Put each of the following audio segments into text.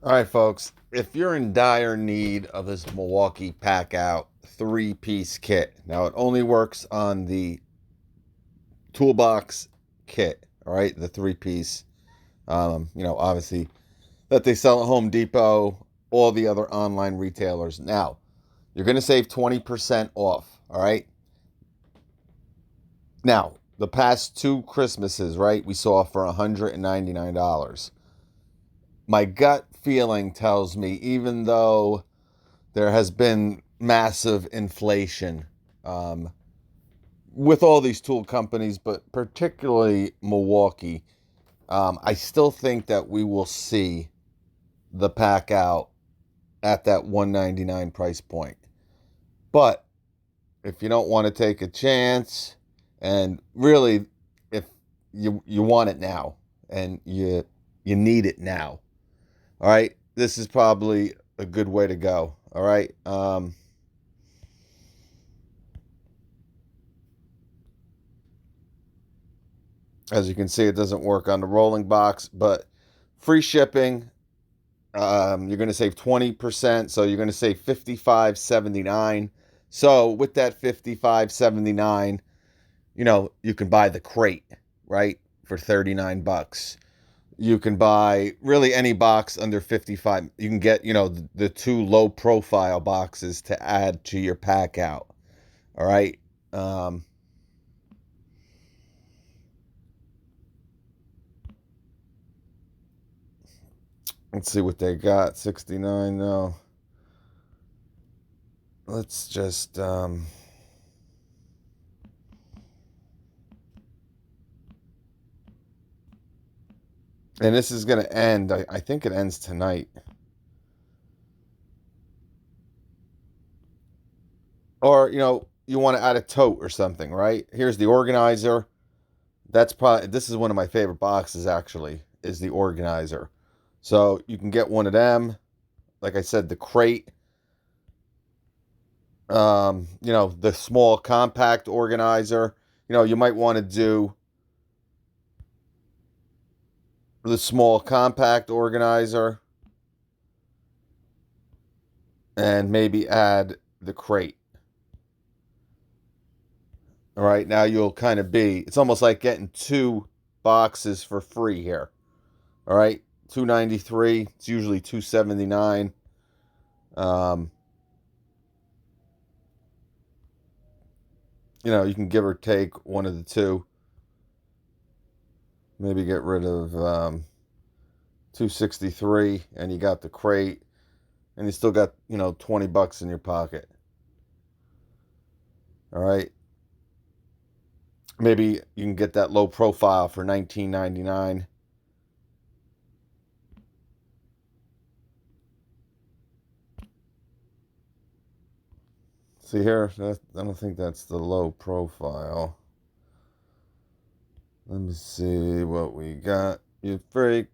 All right, folks. If you're in dire need of this Milwaukee PACKOUT three-piece kit, now it only works on the toolbox kit. All right, the three-piece. Obviously that they sell at Home Depot, all the other online retailers. Now you're going to save 20% off. All right. Now the past two Christmases, right? We saw for $199. My gut feeling tells me, even though there has been massive inflation um, with all these tool companies, but particularly Milwaukee. I still think that we will see the pack out at that 199 price point. But if you don't want to take a chance, and really, if you want it now and you need it now, all right, this is probably a good way to go. All right. As you can see, it doesn't work on the rolling box, but free shipping. You're going to save 20%, so you're going to save 55.79. So with that 55.79, you can buy the crate, right, for 39 bucks. You can buy really any box under 55. You can get, the two low profile boxes to add to your pack out. All right. Um, let's see what they got. 69 no. Let's just and this is going to end. I think it ends tonight. Or, you want to add a tote or something, right? Here's the organizer. This is one of my favorite boxes, actually, is the organizer. So you can get one of them. Like I said, the crate, the small compact organizer. You might want to do the small compact organizer and maybe add the crate. All right, now you'll kind of it's almost like getting two boxes for free here. All right, 293. It's usually 279. Um, you can give or take one of the two. Maybe get rid of 263, and you got the crate, and you still got 20 bucks in your pocket. All right, maybe you can get that low profile for 19.99. See here, I don't think that's the low profile. Let me see what we got. You freak.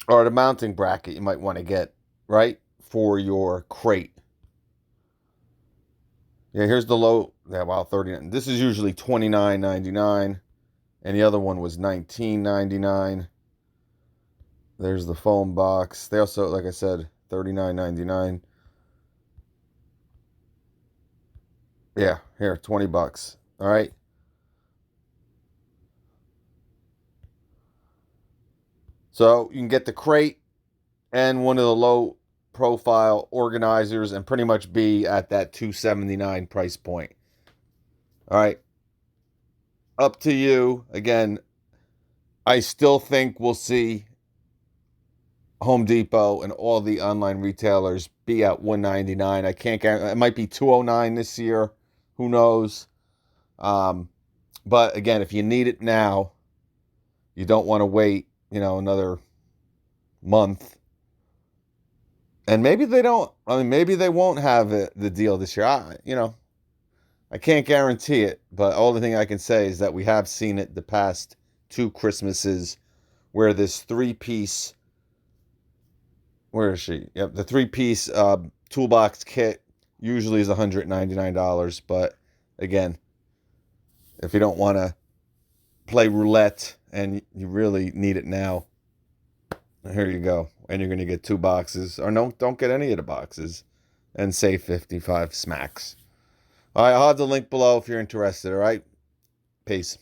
Or the mounting bracket you might want to get, right? For your crate. Yeah, here's the low. Yeah, wow, 39. This is usually 29.99, and the other one was 19.99. There's the foam box. They also, like I said, 39.99. Yeah, here, 20 bucks. All right. So you can get the crate and one of the low profile organizers and pretty much be at that 279 price point. All right. Up to you. Again, I still think we'll see Home Depot and all the online retailers be at 199. I can't guarantee it might be 209 this year. Who knows? Um, but again, if you need it now, you don't want to wait, another month. And maybe they don't. I mean, maybe they won't have the deal this year. I can't guarantee it, but all the thing I can say is that we have seen it the past two Christmases where this three-piece, where is she? Yep, the three-piece toolbox kit usually is $199. But again, if you don't want to play roulette and you really need it now, here you go. And you're going to get 2 boxes. Or no, don't get any of the boxes. And save 55 smacks. All right, I'll have the link below if you're interested, all right? Peace.